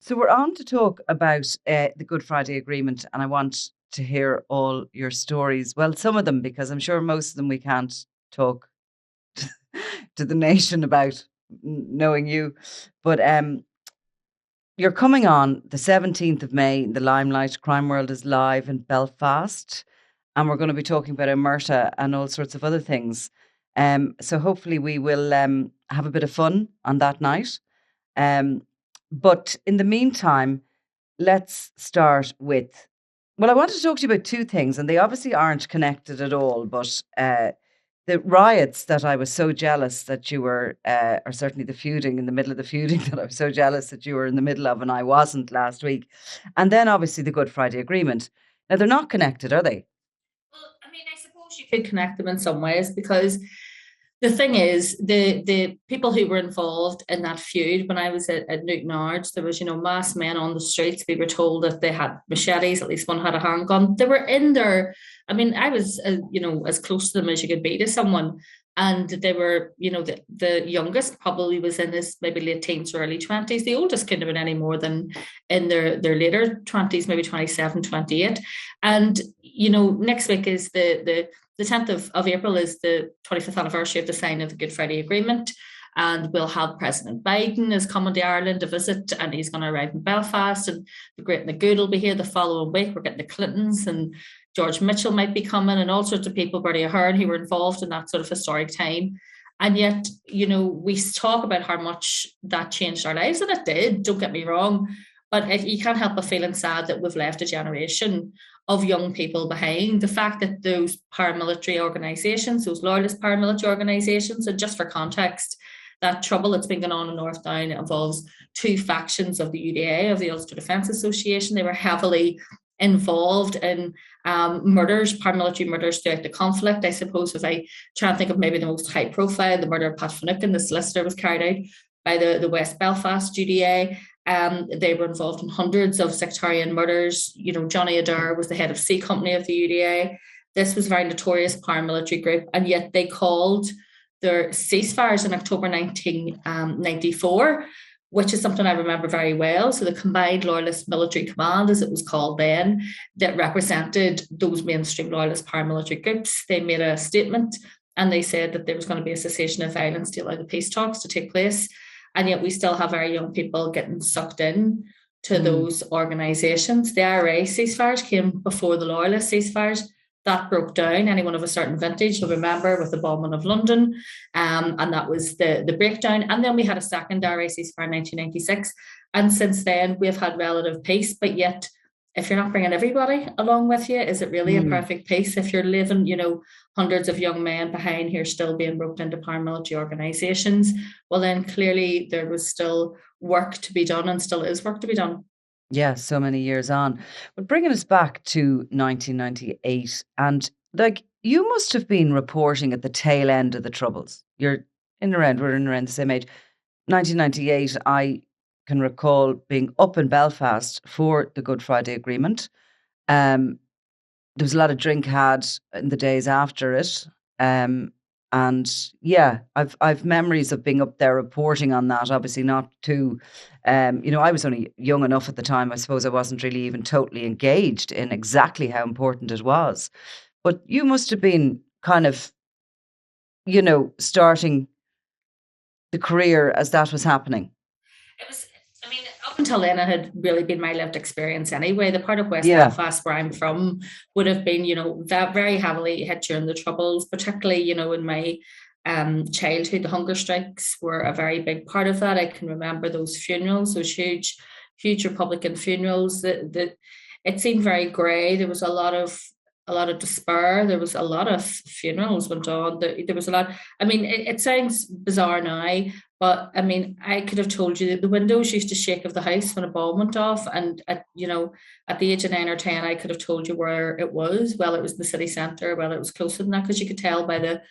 So we're on to talk about the Good Friday Agreement, and I want to hear all your stories. Well, some of them, because I'm sure most of them we can't talk to the nation about knowing you. But you're coming on the 17th of May in the Limelight. Crime World is live in Belfast, and we're going to be talking about Omerta and all sorts of other things. So hopefully we will have a bit of fun on that night. But in the meantime, let's start with. Well, I wanted to talk to you about two things, and they obviously aren't connected at all. But the riots that I was so jealous that you were, or certainly the feuding in the middle of the feuding that I was so jealous that you were in the middle of, and I wasn't last week. And then obviously the Good Friday Agreement. Now they're not connected, are they? Well, I mean, I suppose you could connect them in some ways because the thing is, the people who were involved in that feud when I was at Newton Ards, there was, mass men on the streets. We were told that they had machetes, at least one had a handgun. They were in there. I mean, I was, as close to them as you could be to someone. And they were, the youngest probably was in his maybe late teens or early 20s. The oldest couldn't have been any more than in their later 20s, maybe 27, 28. And, next week is the 10th of April is the 25th anniversary of the signing of the Good Friday Agreement. And we'll have President Biden is coming to Ireland to visit, and he's going to arrive in Belfast. And the Great and the Good will be here the following week. We're getting the Clintons, and George Mitchell might be coming, and all sorts of people, Bertie Ahern, who were involved in that sort of historic time. And yet, we talk about how much that changed our lives, and it did, don't get me wrong. But you can't help but feeling sad that we've left a generation of young people behind. The fact that those paramilitary organisations, those loyalist paramilitary organisations, and just for context, that trouble that's been going on in North Down involves two factions of the UDA, of the Ulster Defence Association. They were heavily involved in murders, paramilitary murders throughout the conflict. I suppose if I try and think of maybe the most high profile, the murder of Pat Finucane, the solicitor, was carried out by the West Belfast UDA. They were involved in hundreds of sectarian murders. Johnny Adair was the head of C Company of the UDA. This was a very notorious paramilitary group, and yet they called their ceasefires in October 1994, which is something I remember very well. So the Combined Loyalist Military Command, as it was called then, that represented those mainstream loyalist paramilitary groups, they made a statement and they said that there was going to be a cessation of violence to allow the peace talks to take place. And yet we still have very young people getting sucked in to those organisations. The IRA ceasefires came before the loyalist ceasefires. That broke down. Anyone of a certain vintage will remember with the bombing of London. And that was the breakdown. And then we had a second IRA ceasefire in 1996. And since then, we've had relative peace. But yet, if you're not bringing everybody along with you, is it really a perfect peace? If you're leaving, hundreds of young men behind here still being roped into paramilitary organisations, well, then clearly there was still work to be done and still is work to be done. Yeah, so many years on. But bringing us back to 1998, and like you must have been reporting at the tail end of the Troubles. We're in around the same age. 1998, I can recall being up in Belfast for the Good Friday Agreement. There was a lot of drink had in the days after it. And yeah, I've memories of being up there reporting on that. Obviously, not too, I was only young enough at the time. I suppose I wasn't really even totally engaged in exactly how important it was. But you must have been kind of, starting the career as that was happening. It was, I mean, up until then, it had really been my lived experience anyway. The part of West Yeah. Belfast where I'm from would have been, that very heavily hit during the Troubles, particularly, in my childhood. The hunger strikes were a very big part of that. I can remember those funerals, those huge, huge Republican funerals. That it seemed very grey. There was a lot of despair. There was a lot of funerals went on. There was a lot. I mean, it sounds bizarre now, but I mean, I could have told you that the windows used to shake of the house when a bomb went off. And at the age of 9 or 10, I could have told you where it was. Well, it was the city centre. Well, it was closer than that because you could tell by the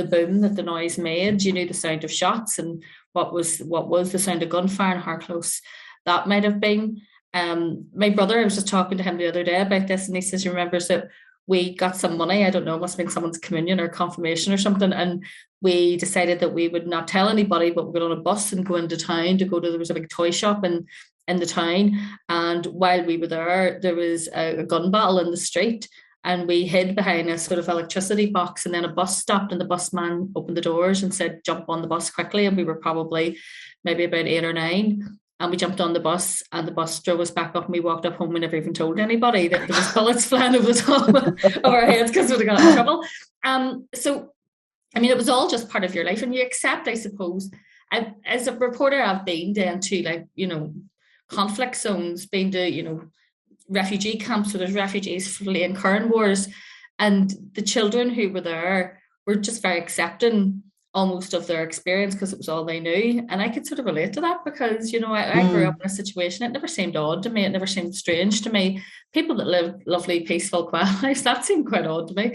boom that the noise made. You knew the sound of shots and what was the sound of gunfire and how close that might have been. My brother, I was just talking to him the other day about this, and he says he remembers that we got some money. I don't know, it must have been someone's communion or confirmation or something. And we decided that we would not tell anybody, but we'd get on a bus and go into town to go to, there was a big toy shop in the town. And while we were there was a gun battle in the street. And we hid behind a sort of electricity box, and then a bus stopped, and the busman opened the doors and said, "Jump on the bus quickly." And we were probably maybe about 8 or 9. And we jumped on the bus, and the bus drove us back up, and we walked up home. We never even told anybody that there was bullets flying over the top of our heads because we'd have got in trouble. So, I mean, it was all just part of your life, and you accept, I suppose. As a reporter, I've been down to, like, conflict zones, been to, refugee camps where there's refugees fleeing current wars, and the children who were there were just very accepting almost of their experience because it was all they knew. And I could sort of relate to that because, I grew up in a situation, it never seemed odd to me, it never seemed strange to me. People that live lovely, peaceful, quiet lives, that seemed quite odd to me.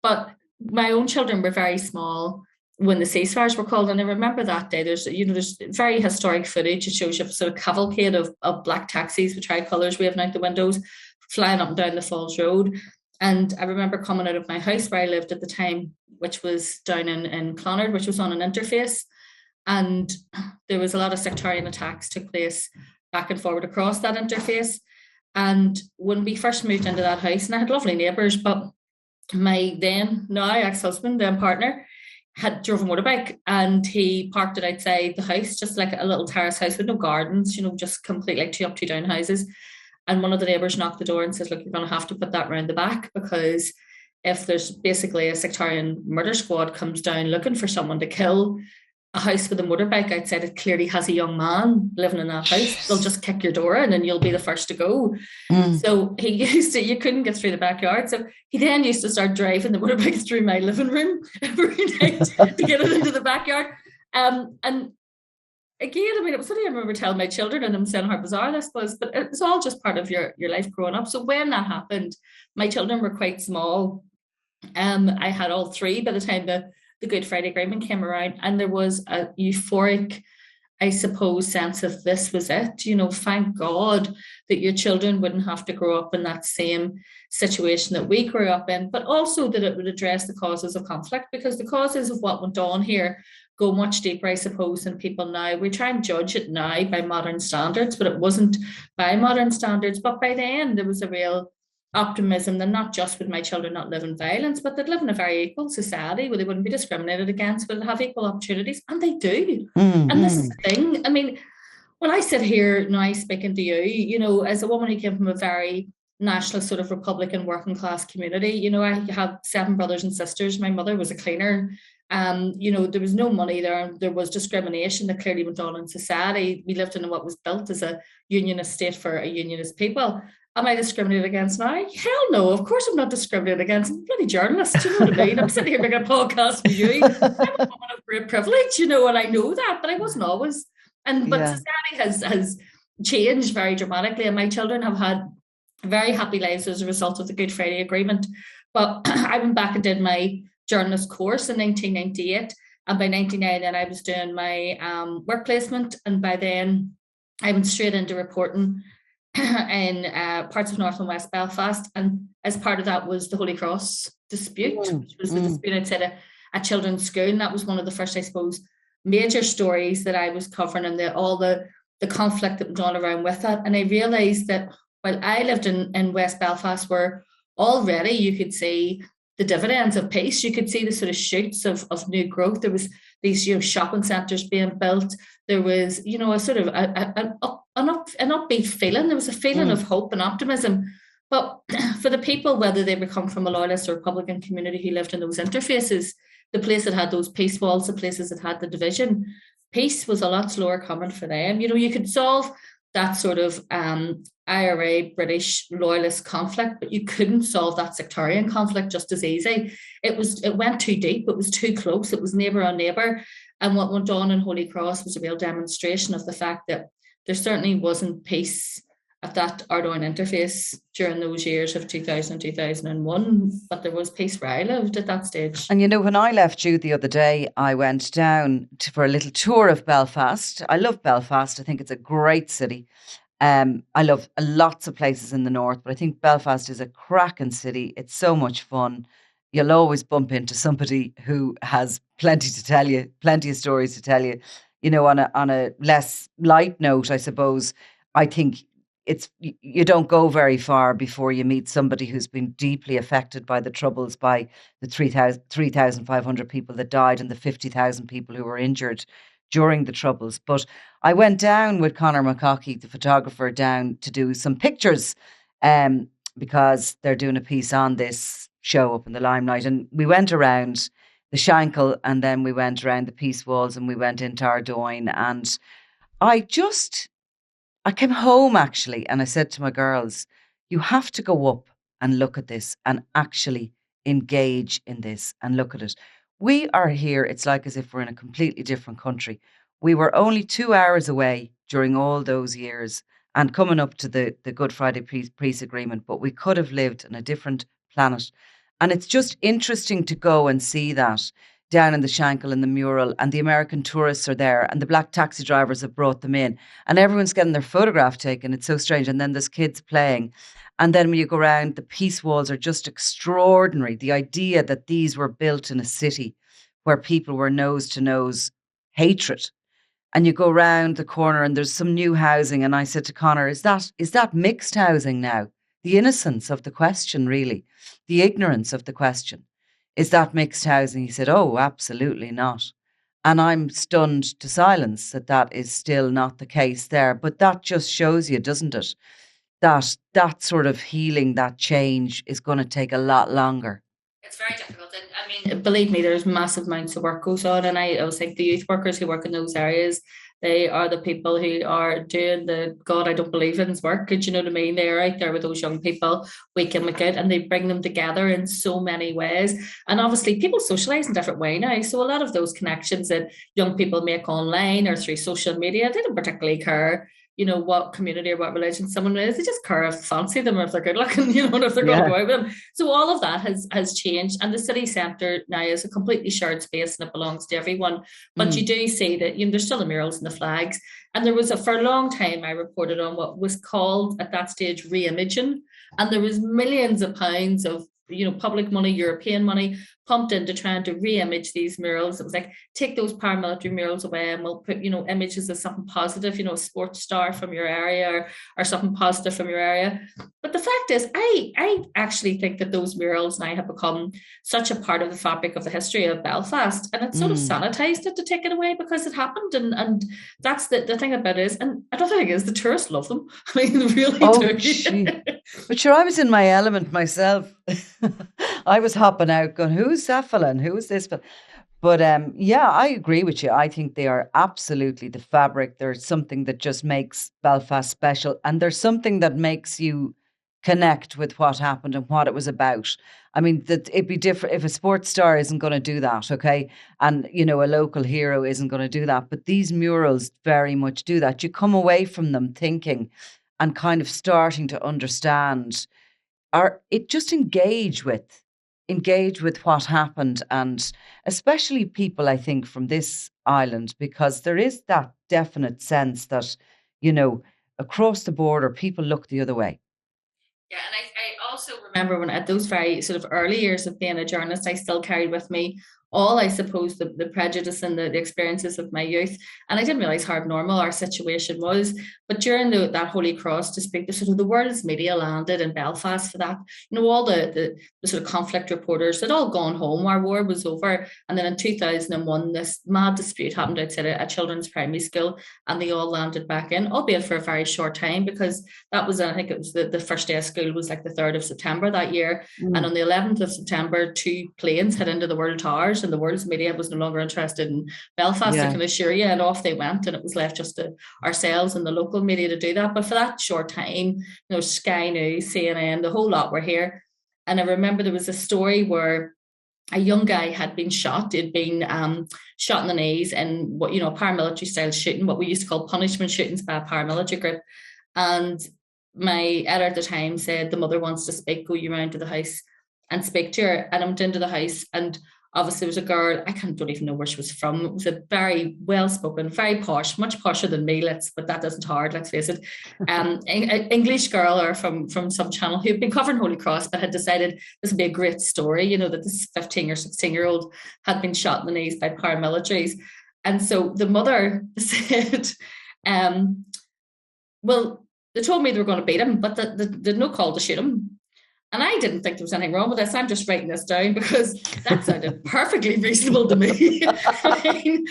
But my own children were very small when the ceasefires were called, and I remember that day. There's very historic footage. It shows you a sort of cavalcade of black taxis with tricolours waving out the windows, flying up and down the Falls Road. And I remember coming out of my house where I lived at the time, which was down in Clonard, which was on an interface. And there was a lot of sectarian attacks took place back and forward across that interface. And when we first moved into that house, and I had lovely neighbours, but my now ex-husband, then partner, had drove a motorbike, and he parked it outside the house, just like a little terrace house with no gardens, just complete, like 2 up, 2 down houses. And one of the neighbours knocked the door and says, "Look, you're going to have to put that round the back, because if there's basically a sectarian murder squad comes down looking for someone to kill, a house with a motorbike outside it clearly has a young man living in that house. They'll just kick your door in and you'll be the first to go." So you couldn't get through the backyard. So he then used to start driving the motorbike through my living room every night to get it into the backyard. And again, I mean, it was something I remember telling my children, and I'm saying how bizarre this was, but it's all just part of your life growing up. So when that happened, my children were quite small. I had all 3 by the time the Good Friday Agreement came around, and there was a euphoric, I suppose, sense of this was it. Thank God that your children wouldn't have to grow up in that same situation that we grew up in, but also that it would address the causes of conflict, because the causes of what went on here go much deeper, I suppose, than people now. We try and judge it now by modern standards, but it wasn't by modern standards. But by then, there was a real optimism that not just would my children not live in violence, but they'd live in a very equal society where they wouldn't be discriminated against, but they'd have equal opportunities, and they do. And this is the thing. I mean, when I sit here now speaking to you, as a woman who came from a very nationalist sort of Republican working class community, I have 7 brothers and sisters. My mother was a cleaner. There was no money there, and there was discrimination that clearly went on in society. We lived in what was built as a unionist state for a unionist people. Am I discriminated against now? Hell no, of course I'm not discriminated against. I'm a bloody journalist, you know what I mean? I'm sitting here making a podcast for you. I'm a woman of great privilege, and I know that, but I wasn't always. But society has changed very dramatically, and my children have had very happy lives as a result of the Good Friday Agreement. But I went back and did my journalist course in 1998, and by 1999 then I was doing my work placement, and by then I went straight into reporting in parts of North and West Belfast, and as part of that was the Holy Cross dispute, which was the dispute outside a children's school, and that was one of the first, I suppose, major stories that I was covering, and all the conflict that went on around with that. And I realised that while I lived in West Belfast, where already you could see the dividends of peace, you could see the sort of shoots of new growth. There was these shopping centres being built. There was a sort of an upbeat feeling. There was a feeling of hope and optimism. But for the people, whether they come from a loyalist or Republican community who lived in those interfaces, the place that had those peace walls, the places that had the division, peace was a lot slower coming for them. You could solve that sort of IRA British loyalist conflict, but you couldn't solve that sectarian conflict just as easy. It went too deep. It was too close. It was neighbour on neighbour. And what went on in Holy Cross was a real demonstration of the fact that there certainly wasn't peace at that Ardoyne interface during those years of 2000, 2001, but there was peace where I lived at that stage. And when I left you the other day, I went down for a little tour of Belfast. I love Belfast. I think it's a great city. I love lots of places in the north, but I think Belfast is a cracking city. It's so much fun. You'll always bump into somebody who has plenty to tell you, plenty of stories to tell you. on a less light note, I suppose, I think you don't go very far before you meet somebody who's been deeply affected by the Troubles, by the 3,500 people that died and the 50,000 people who were injured during the Troubles. But I went down with Conor McCaughey, the photographer, down to do some pictures because they're doing a piece on this show up in the Limelight. And we went around the Shankill, and then we went around the Peace Walls, and we went into Ardoyne. And I came home actually, and I said to my girls, you have to go up and look at this and actually engage in this and look at it. We are here, it's like as if we're in a completely different country. We were only 2 hours away during all those years and coming up to the Good Friday Peace Agreement, but we could have lived on a different planet. And it's just interesting to go and see that down in the Shankill and the mural, and the American tourists are there, and the black taxi drivers have brought them in, and everyone's getting their photograph taken. It's so strange. And then there's kids playing. And then when you go around, the peace walls are just extraordinary. The idea that these were built in a city where people were nose to nose hatred. And you go around the corner and there's some new housing. And I said to Conor, is that mixed housing now? The innocence of the question, really, the ignorance of the question. Is that mixed housing? He said, oh, absolutely not. And I'm stunned to silence that is still not the case there. But that just shows you, doesn't it, that sort of healing, that change is going to take a lot longer. It's very difficult. And I mean, believe me, there's massive amounts of work goes on. And I was like, the youth workers who work in those areas, they are the people who are doing the God I don't believe in's work. Do you know what I mean? They're out there with those young people week in, week out, and they bring them together in so many ways. And obviously people socialise in different ways now. So a lot of those connections that young people make online or through social media, they don't particularly care, what community or what religion someone is. They just care if fancy them or if they're good looking, and if they're going to go out with them. So all of that has changed. And the city centre now is a completely shared space and it belongs to everyone. But you do see that there's still the murals and the flags. And there was for a long time, I reported on what was called at that stage re-imaging. And there was millions of pounds of public money, European money pumped into trying to re-image these murals. It was like, take those paramilitary murals away and we'll put, images of something positive, a sports star from your area or something positive from your area. But the fact is, I actually think that those murals now have become such a part of the fabric of the history of Belfast, and it's sort of sanitized it to take it away because it happened. And that's the thing about it is, and another thing is the tourists love them. I mean, they really do. But sure, I was in my element myself. I was hopping out going, who's that fella and who's this fella? But yeah, I agree with you. I think they are absolutely the fabric. There's something that just makes Belfast special. And there's something that makes you connect with what happened and what it was about. I mean, that it'd be different if a sports star isn't going to do that, okay? And, a local hero isn't going to do that. But these murals very much do that. You come away from them thinking and kind of starting to understand, or it just engage with what happened, and especially people, I think, from this island, because there is that definite sense that, across the border, people look the other way. Yeah, and I also remember when at those very sort of early years of being a journalist, I still carried with me all, I suppose, the prejudice and the experiences of my youth. And I didn't realise how abnormal our situation was. But during that Holy Cross dispute, the sort of the world's media landed in Belfast for that. All the sort of conflict reporters had all gone home. Our war was over. And then in 2001, this mad dispute happened outside a children's primary school, and they all landed back in, albeit for a very short time, because that was, I think it was the first day of school was like the 3rd of September that year. And on the 11th of September, 2 planes hit into the World Towers, and the world's media was no longer interested in Belfast, I can assure you, and off they went, and it was left just to ourselves and the local media to do that. But for that short time, Sky News, CNN, the whole lot were here. And I remember there was a story where a young guy had been shot. He'd been shot in the knees in what, paramilitary style shooting, what we used to call punishment shootings by a paramilitary group. And my editor at the time said, the mother wants to speak, go you round to the house and speak to her. And I went into the house, and obviously there was a girl, don't even know where she was from. It was a very well-spoken, very posh, much posher than me, but that isn't hard, let's face it. English girl or from some channel who had been covering Holy Cross, but had decided this would be a great story, that this 15 or 16-year-old had been shot in the knees by paramilitaries. And so the mother said, well, they told me they were going to beat him, but they no call to shoot him. And I didn't think there was anything wrong with this. I'm just writing this down because that sounded perfectly reasonable to me. I mean,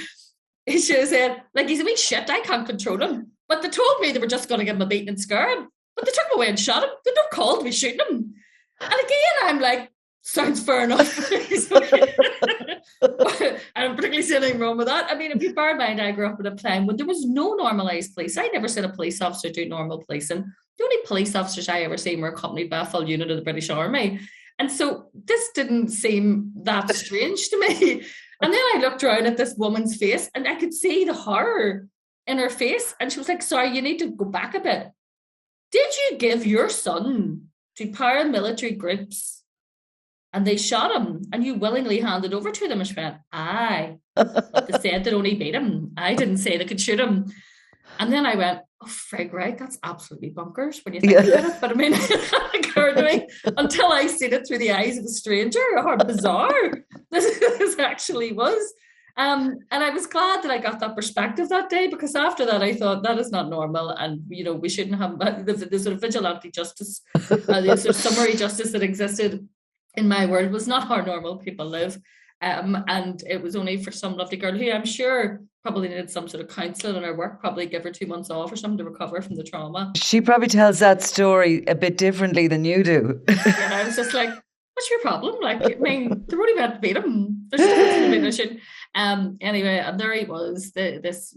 he should have said, like, he's a wee shit, I can't control him. But they told me they were just going to give him a beating and scare him. But they took him away and shot him. They don't call to be shooting him. And again, I'm like, sounds fair enough. I don't particularly see anything wrong with that. I mean, if you bear in mind, I grew up in a time when there was no normalised police. I never seen a police officer do normal policing. The only police officers I ever seen were accompanied by a full unit of the British Army. And so this didn't seem that strange to me. And then I looked around at this woman's face and I could see the horror in her face. And she was like, sorry, you need to go back a bit. Did you give your son to paramilitary groups and they shot him and you willingly handed over to them? And she went, aye. But they said they'd only beat him. I didn't say they could shoot him. And then I went, oh, frig, right, that's absolutely bonkers when you think about it. But I mean, it occurred to me until I seen it through the eyes of a stranger, how bizarre this actually was. And I was glad that I got that perspective that day, because after that I thought that is not normal, and we shouldn't have the sort of vigilante justice, the sort of summary justice that existed in my world was not how normal people live. And it was only for some lovely girl who I'm sure probably needed some sort of counselling in her work, probably give her 2 months off or something to recover from the trauma. She probably tells that story a bit differently than you do. And I was just like, what's your problem? Like, I mean, they're only meant to beat him. There's nothing to beat him. Anyway, and there he was, this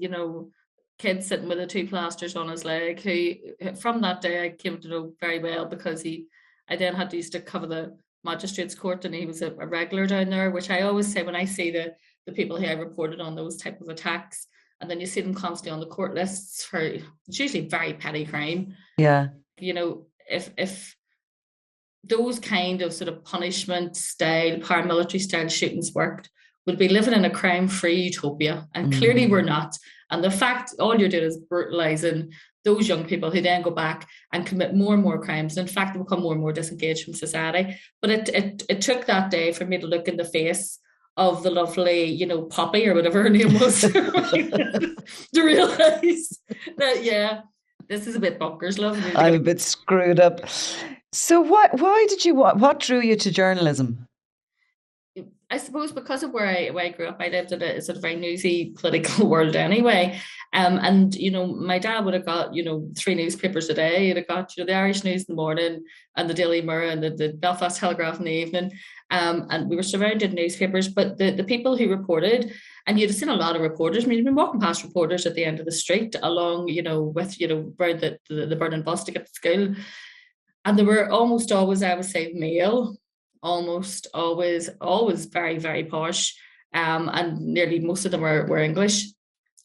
kid sitting with the 2 plasters on his leg, who from that day I came to know very well, because I then had to used to cover the magistrates court, and he was a regular down there, which I always say when I see the people who I reported on those type of attacks, and then you see them constantly on the court lists for, it's usually very petty crime. Yeah. If those kind of sort of punishment style, paramilitary style shootings worked, we'd be living in a crime-free utopia, and clearly we're not. And the fact all you're doing is brutalizing those young people, who then go back and commit more and more crimes. In fact, they become more and more disengaged from society. But it took that day for me to look in the face of the lovely, Poppy or whatever her name was, to realise that, this is a bit bonkers, love. I'm a bit screwed up. So what drew you to journalism? I suppose because of where I grew up, I lived in a sort of very newsy political world anyway. And, my dad would have got, 3 newspapers a day. He'd have got, the Irish News in the morning and the Daily Mirror and the Belfast Telegraph in the evening. And we were surrounded in newspapers, but the people who reported, and you'd have seen a lot of reporters. I mean, you've been walking past reporters at the end of the street along, with, around the burning bus to get to school. And they were almost always, I would say, male. Almost always very, very posh, and nearly most of them were English.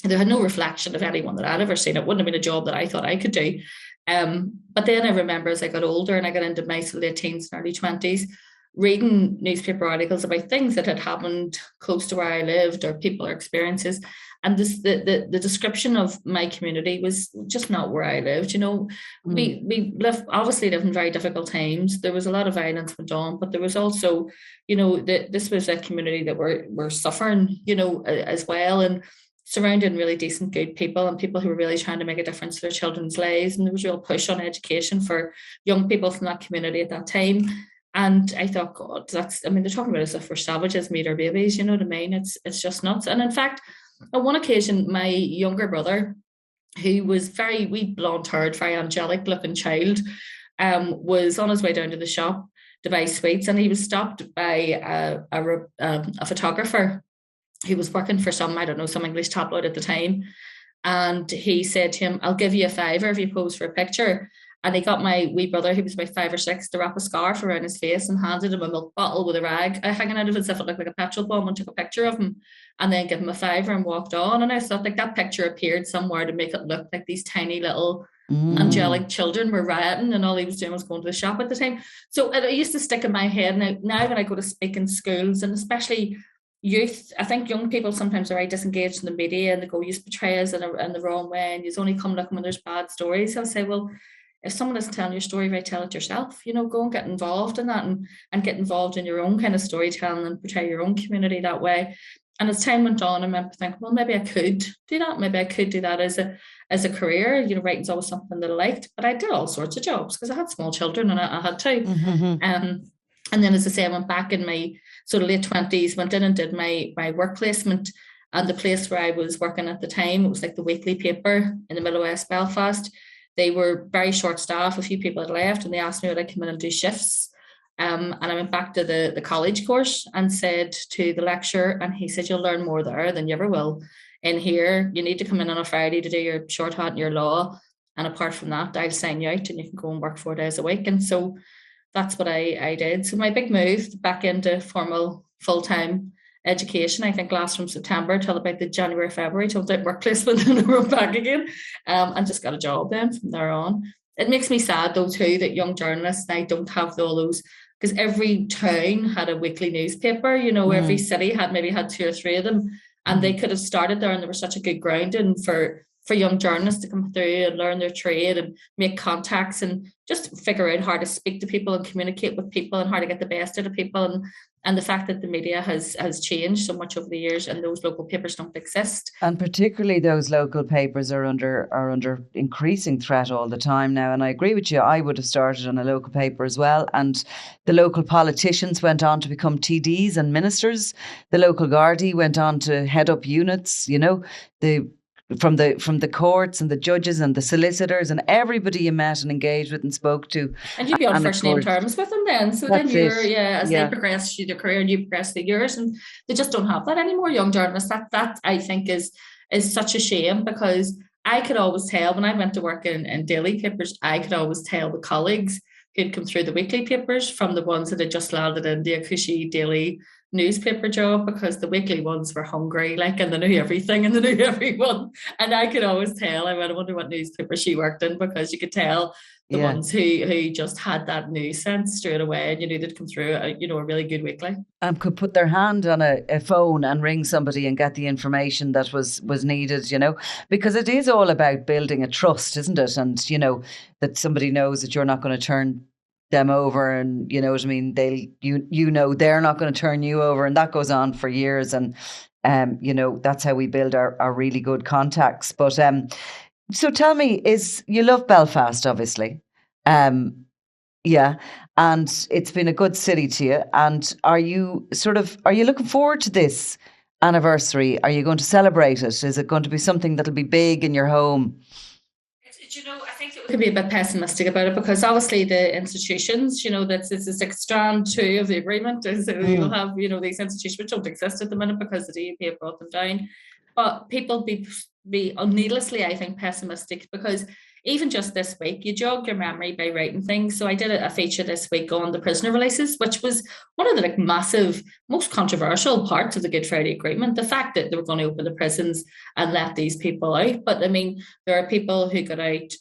They had no reflection of anyone that I'd ever seen. It wouldn't have been a job that I thought I could do. But then I remember, as I got older and I got into my late teens and early 20s, reading newspaper articles about things that had happened close to where I lived, or people or experiences. And the description of my community was just not where I lived. We obviously lived in very difficult times. There was a lot of violence went on, but there was also, this was a community that were suffering, as well, and surrounding really decent, good people, and people who were really trying to make a difference to their children's lives. And there was a real push on education for young people from that community at that time. And I thought, God, they're talking about us if we're savages, meet our babies, you know what I mean? It's just nuts. And in fact, on one occasion, my younger brother, who was very wee, blonde-haired, very angelic-looking child, was on his way down to the shop to buy sweets, and he was stopped by a photographer who was working for some English tabloid at the time. And he said to him, I'll give you a £5 if you pose for a picture. And he got my wee brother, who was about 5 or 6, to wrap a scarf around his face and handed him a milk bottle with a rag hanging out of it as if it looked like a petrol bomb, and took a picture of him, and then gave him a £5 and walked on. And I thought, like, that picture appeared somewhere to make it look like these tiny little angelic children were rioting, and all he was doing was going to the shop at the time. So it used to stick in my head. Now when I go to speak in schools, and especially youth, I think young people sometimes are very disengaged in the media, and they go, you portray us in the wrong way, and you only come looking when there's bad stories. I'll say, well, if someone isn't telling your story, right, tell it yourself. Go and get involved in that, and get involved in your own kind of storytelling and portray your own community that way. And as time went on, I remember thinking, well, maybe I could do that. Maybe I could do that as a career. Writing's always something that I liked, but I did all sorts of jobs because I had small children and I had to. Mm-hmm. And then, as I say, I went back in my sort of late 20s, went in and did my work placement. And the place where I was working at the time, it was like the weekly paper in the middle of West Belfast. They were very short staffed, a few people had left, and they asked me would I come in and do shifts. And I went back to the college course and said to the lecturer, and he said, you'll learn more there than you ever will in here. You need to come in on a Friday to do your shorthand and your law. And apart from that, I'll sign you out and you can go and work 4 days a week. And so that's what I did. So my big move back into formal full-time education, I think last from September till about the January, February, till the work placement and I wrote back again, and just got a job then from there on. It makes me sad though too that young journalists now don't have all those, because every town had a weekly newspaper, every city had 2 or 3 of them, and they could have started there, and there was such a good grounding for young journalists to come through and learn their trade and make contacts and just figure out how to speak to people and communicate with people and how to get the best out of people. And the fact that the media has changed so much over the years and those local papers don't exist. And particularly those local papers are under increasing threat all the time now. And I agree with you. I would have started on a local paper as well. And the local politicians went on to become TDs and ministers. The local Gardaí went on to head up units, from the courts and the judges and the solicitors and everybody you met and engaged with and spoke to. And you'd be on first name terms with them then. So then they progress through their career and you progress through yours, and they just don't have that anymore, young journalists. That I think is such a shame, because I could always tell when I went to work in daily papers, I could always tell the colleagues who'd come through the weekly papers from the ones that had just landed in the cushy daily newspaper job, because the weekly ones were hungry, and they knew everything and they knew everyone. And I could always tell. I wonder what newspaper she worked in, because you could tell the ones who just had that news sense straight away, and you knew they'd come through a really good weekly. And could put their hand on a phone and ring somebody and get the information that was needed, because it is all about building a trust, isn't it? And, that somebody knows that you're not going to turn them over, and you know what I mean, they're not going to turn you over, and that goes on for years. And that's how we build our really good contacts. But so tell me, you love Belfast, obviously, and it's been a good city to you, and are you looking forward to this anniversary? Are you going to celebrate it? Is it going to be something that'll be big in your home? I think it could be a bit pessimistic about it, because obviously the institutions, this is like strand 2 of the agreement, is that you'll have, these institutions which don't exist at the minute because the DUP have brought them down. But people be needlessly, I think, pessimistic, because even just this week, you jog your memory by writing things. So I did a feature this week on the prisoner releases, which was one of the massive, most controversial parts of the Good Friday Agreement, the fact that they were going to open the prisons and let these people out. But I mean, there are people who got out.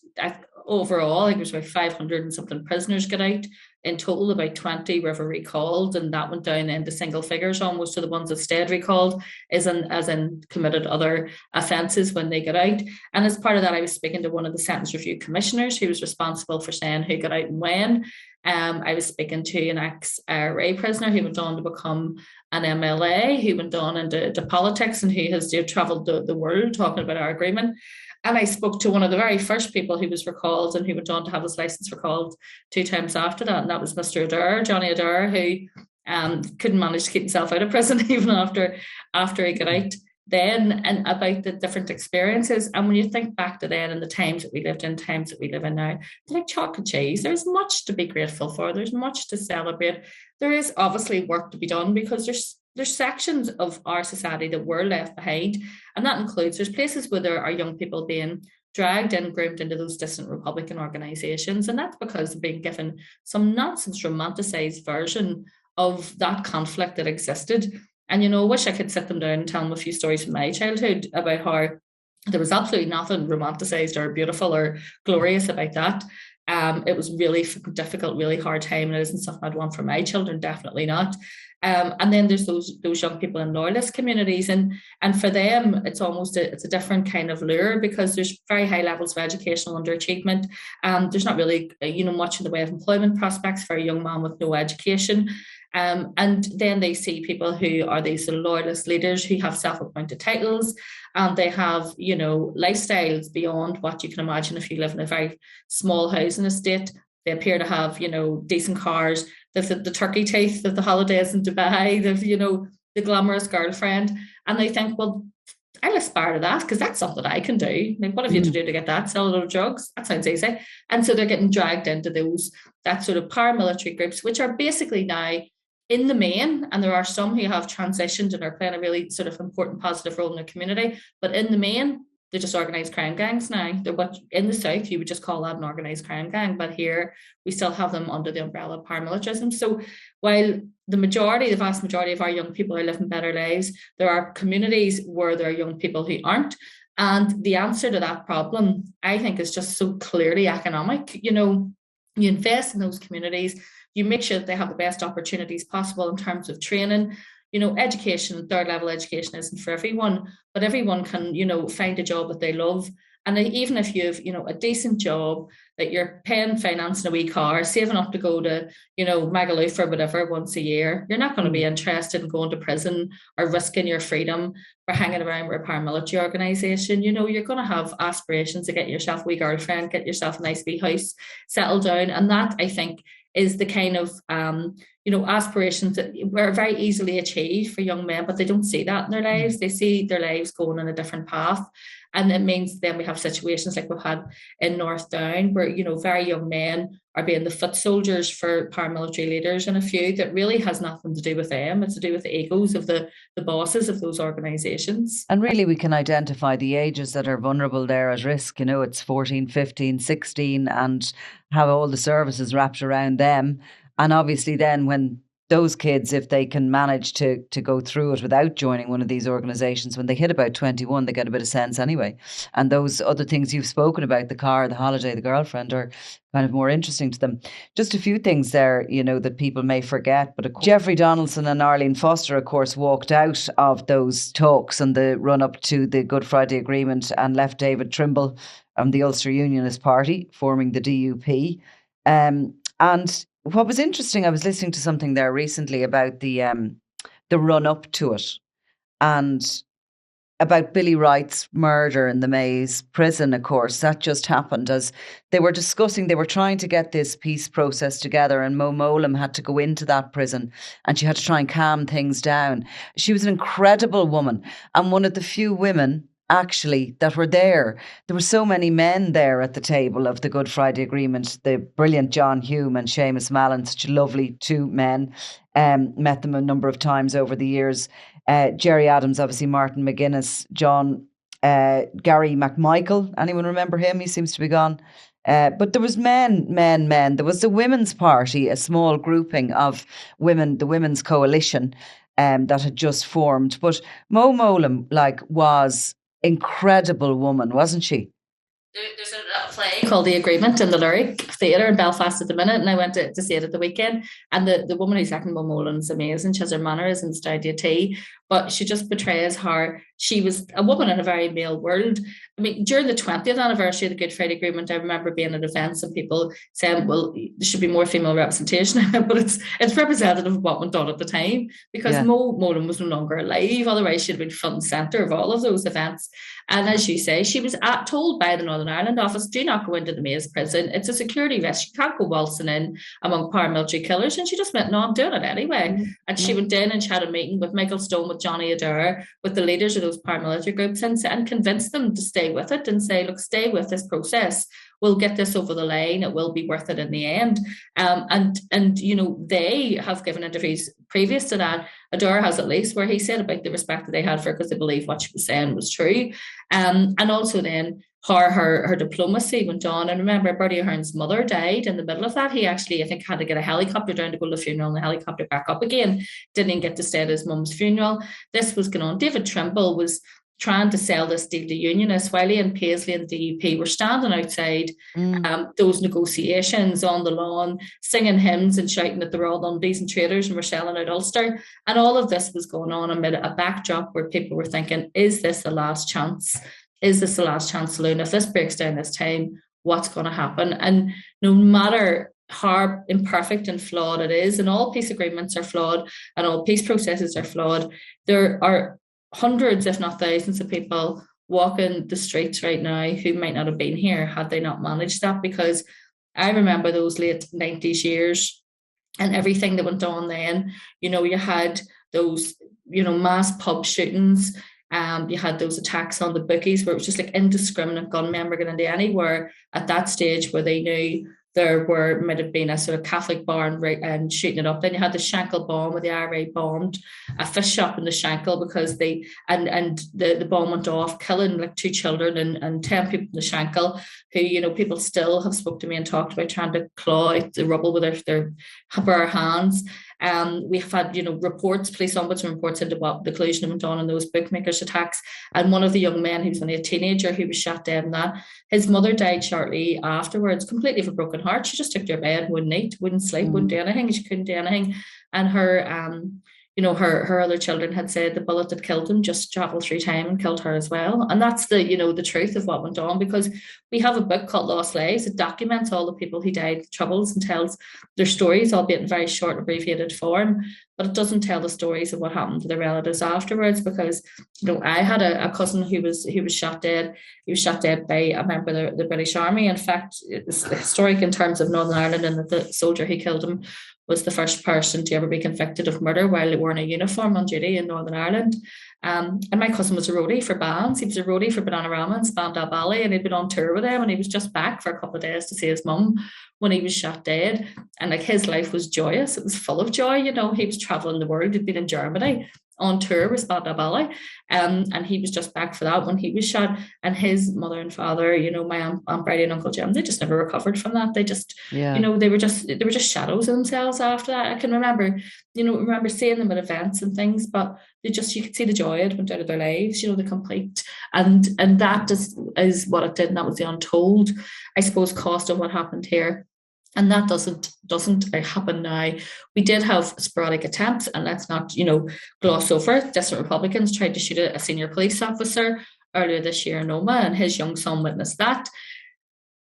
Overall, I think it was about 500 and something prisoners got out. In total, about 20 were recalled, and that went down into single figures almost to the ones that stayed recalled, as in committed other offences when they got out. And as part of that, I was speaking to one of the sentence review commissioners who was responsible for saying who got out and when. I was speaking to an ex-RA prisoner who went on to become an MLA, who went on into politics, and who has travelled the world talking about our agreement. And I spoke to one of the very first people who was recalled and who went on to have his licence recalled 2 times after that. And that was Mr. Adair, Johnny Adair, who couldn't manage to keep himself out of prison even after he got out then, and about the different experiences. And when you think back to then and the times that we lived in, times that we live in now, like chocolate cheese, there's much to be grateful for. There's much to celebrate. There is obviously work to be done, because there's sections of our society that were left behind, and that includes there's places where there are young people being dragged and groomed into those distant Republican organisations, and that's because they're being given some nonsense romanticised version of that conflict that existed. And I wish I could sit them down and tell them a few stories from my childhood about how there was absolutely nothing romanticised or beautiful or glorious about that. It was really difficult, really hard time, and it isn't something I'd want for my children, definitely not. And then there's those young people in loyalist communities, and for them it's almost it's a different kind of lure, because there's very high levels of educational underachievement. There's not really much in the way of employment prospects for a young man with no education. And then they see people who are these sort of loyalist leaders who have self-appointed titles, and they have lifestyles beyond what you can imagine if you live in a very small housing estate. They appear to have decent cars. They've the turkey teeth of the holidays in Dubai. They've the glamorous girlfriend, and they think, well, I'll aspire to that because that's something I can do. Like, what have you to do to get that? Sell a load of drugs? That sounds easy. And so they're getting dragged into that sort of paramilitary groups, which are basically now in the main, and there are some who have transitioned and are playing a really sort of important positive role in their community, but in the main, they're just organised crime gangs now. They're what in the South you would just call that an organised crime gang, but here we still have them under the umbrella of paramilitarism. So while the vast majority of our young people are living better lives, there are communities where there are young people who aren't. And the answer to that problem, I think, is just so clearly economic. You invest in those communities, you make sure that they have the best opportunities possible in terms of training. Education, third level education isn't for everyone, but everyone can, find a job that they love. And even if you have, a decent job that you're paying, financing a wee car, saving up to go to, Magaluf or whatever once a year, you're not going to be interested in going to prison or risking your freedom for hanging around with a paramilitary organisation. You're going to have aspirations to get yourself a wee girlfriend, get yourself a nice wee house, settle down. And that, I think, is the kind of aspirations that were very easily achieved for young men, but they don't see that in their lives. They see their lives going in a different path. And it means then we have situations like we've had in North Down, where very young men are being the foot soldiers for paramilitary leaders, and a few that really has nothing to do with them. It's to do with the egos of the bosses of those organisations. And really we can identify the ages that are vulnerable there at risk. It's 14, 15, 16, and have all the services wrapped around them. And obviously then when those kids, if they can manage to go through it without joining one of these organisations, when they hit about 21, they get a bit of sense anyway. And those other things you've spoken about, the car, the holiday, the girlfriend, are kind of more interesting to them. Just a few things there, that people may forget. But Jeffrey Donaldson and Arlene Foster, of course, walked out of those talks and the run up to the Good Friday Agreement and left David Trimble and the Ulster Unionist Party, forming the DUP. And what was interesting, I was listening to something there recently about the run up to it, and about Billy Wright's murder in the Maze prison. Of course, that just happened as they were discussing. They were trying to get this peace process together, and Mo Mowlam had to go into that prison, and she had to try and calm things down. She was an incredible woman, and one of the few women actually that were there. There were so many men there at the table of the Good Friday Agreement. The brilliant John Hume and Seamus Mallon, such lovely two men. Met them a number of times over the years. Jerry Adams, obviously, Martin McGuinness, John, Gary McMichael. Anyone remember him? He seems to be gone. But there was men. There was the Women's Party, a small grouping of women, the Women's Coalition, that had just formed. But Mo Mowlam, was incredible woman, wasn't she? There's a play called The Agreement in the Lyric Theatre in Belfast at the minute, and I went to see it at the weekend. And the woman who's acting Mo Mowlam is amazing. She has her mannerisms down to a T, but she just portrays how she was a woman in a very male world. I mean, during the 20th anniversary of the Good Friday Agreement, I remember being at events and people saying, well, there should be more female representation. But it's representative of what went on at the time, because Mo Mowlam was no longer alive. Otherwise, she'd been front and centre of all of those events. And as you say, she was told by the Northern Ireland office, do not go into the Maze prison. It's a security risk. You can't go waltzing in among paramilitary killers. And she just went, no, I'm doing it anyway. Mm-hmm. And she went in and she had a meeting with Michael Stone, with Johnny Adair, with the leaders of those paramilitary groups, and convinced them to stay with it and say, look, stay with this process. We'll get this over the line. It will be worth it in the end. And they have given interviews previous to that. Adair has, at least, where he said about the respect that they had for her because they believed what she was saying was true. And also then her diplomacy went on. And remember, Bertie Ahern's mother died in the middle of that. He actually, I think, had to get a helicopter down to go to the funeral, and the helicopter back up again. Didn't even get to stay at his mum's funeral. This was going on. David Trimble was trying to sell this deal to unionists, while Ian Paisley and the DUP were standing outside those negotiations on the lawn, singing hymns and shouting that they're all undecent traders and we're selling out Ulster. And all of this was going on amid a backdrop where people were thinking, is this the last chance? Is this the last chance saloon? If this breaks down this time, what's going to happen? And no matter how imperfect and flawed it is, and all peace agreements are flawed and all peace processes are flawed, there are hundreds, if not thousands, of people walking the streets right now who might not have been here had they not managed that. Because I remember those late 90s years and everything that went on then. You had those, mass pub shootings. You had those attacks on the bookies where it was just like indiscriminate gunmen were getting into anywhere at that stage where they knew there might have been a sort of Catholic bar and shooting it up. Then you had the Shankill bomb where the IRA bombed a fish shop in the Shankill because the bomb went off, killing like 2 children and 10 people in the Shankill who, people still have spoke to me and talked about trying to claw out the rubble with their bare hands. We've had, police ombudsman reports into what the collusion went on in those bookmakers attacks. And one of the young men, he was only a teenager, who was shot dead in that. His mother died shortly afterwards, completely of a broken heart. She just took to her bed, wouldn't eat, wouldn't sleep, wouldn't do anything. She couldn't do anything. And her, her other children had said the bullet that killed him just traveled through time and killed her as well. And that's the truth of what went on, because we have a book called Lost Lives. It documents all the people who died of troubles and tells their stories, albeit in very short, abbreviated form. But it doesn't tell the stories of what happened to their relatives afterwards. Because I had a cousin who was shot dead. He was shot dead by a member of the British Army. In fact, it's historic in terms of Northern Ireland, and that the soldier who killed him was the first person to ever be convicted of murder while wearing a uniform on duty in Northern Ireland. And my cousin was a roadie for bands. He was a roadie for Bananarama and Spandau Ballet, and he'd been on tour with them, and he was just back for a couple of days to see his mum when he was shot dead. And like, his life was joyous. It was full of joy. He was traveling the world. He'd been in Germany on tour with Spandau Ballet. And he was just back for that when he was shot. And his mother and father, my Aunt Bridie and Uncle Jim, they just never recovered from that. They just, they were just shadows of themselves after that. I can remember seeing them at events and things, but you could see the joy it went out of their lives, the complete, and that is what it did. And that was the untold, I suppose, cost of what happened here. And that doesn't happen now. We did have sporadic attempts, and let's not, gloss over it. Dissident Republicans tried to shoot a senior police officer earlier this year in Oma, and his young son witnessed that.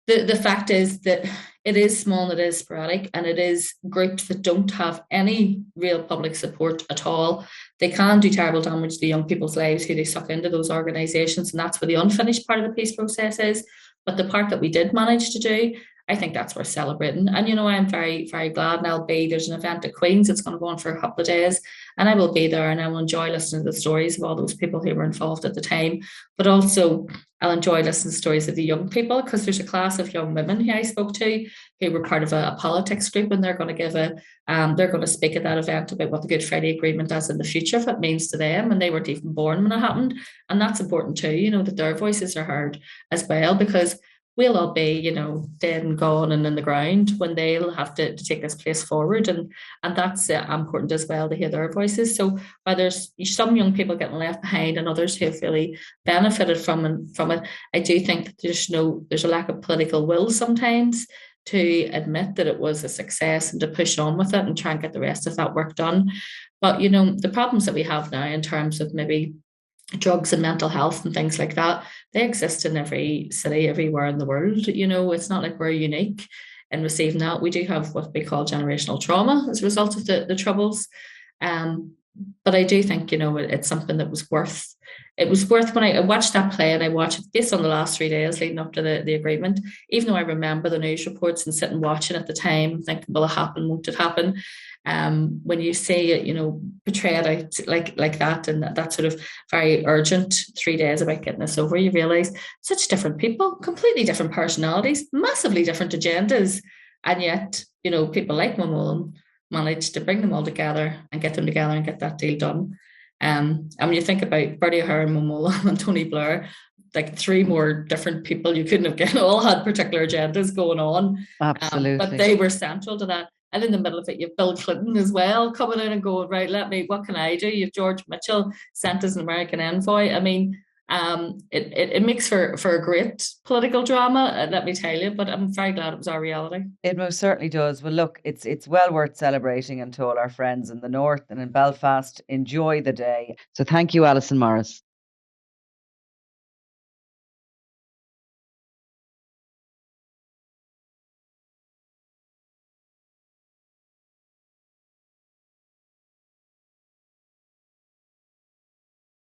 The fact is that it is small and it is sporadic, and it is groups that don't have any real public support at all. They can do terrible damage to young people's lives who they suck into those organisations, and that's where the unfinished part of the peace process is. But the part that we did manage to do, I think that's worth celebrating. And, I'm very, very glad. And there's an event at Queen's. It's going to go on for a couple of days. And I will be there, and I will enjoy listening to the stories of all those people who were involved at the time. But also, I'll enjoy listening to stories of the young people, because there's a class of young women who I spoke to who were part of a politics group, and they're going to speak at that event about what the Good Friday Agreement does in the future, if it means to them. And they weren't even born when it happened. And that's important too, that their voices are heard as well, because we'll all be, dead and gone and in the ground when they'll have to take this place forward. And that's important as well, to hear their voices. So while there's some young people getting left behind and others who have really benefited from it, I do think that there's a lack of political will sometimes to admit that it was a success and to push on with it and try and get the rest of that work done. But, the problems that we have now in terms of maybe drugs and mental health and things like that, they exist in every city, everywhere in the world. It's not like we're unique in receiving that. We do have what we call generational trauma as a result of the troubles. But I do think, it's something that was worth. It was worth, when I watched that play, and I watched it based on the last 3 days leading up to the agreement, even though I remember the news reports and sitting watching at the time, thinking, will it happen? Won't it happen? When you see it, portrayed out like that, and that sort of very urgent 3 days about getting this over, you realise such different people, completely different personalities, massively different agendas, and yet, people like Mullen managed to bring them all together and get them together and get that deal done. And when you think about Bertie Ahern, Mo Mullen and Tony Blair, like 3 more different people you couldn't have gotten, all had particular agendas going on. Absolutely. But they were central to that. And in the middle of it, you have Bill Clinton as well coming in and going, right, what can I do? You have George Mitchell sent as an American envoy. I mean, It makes for a great political drama, let me tell you. But I'm very glad it was our reality. It most certainly does. Well, look, it's well worth celebrating, and to all our friends in the north and in Belfast, enjoy the day. So thank you, Alison Morris.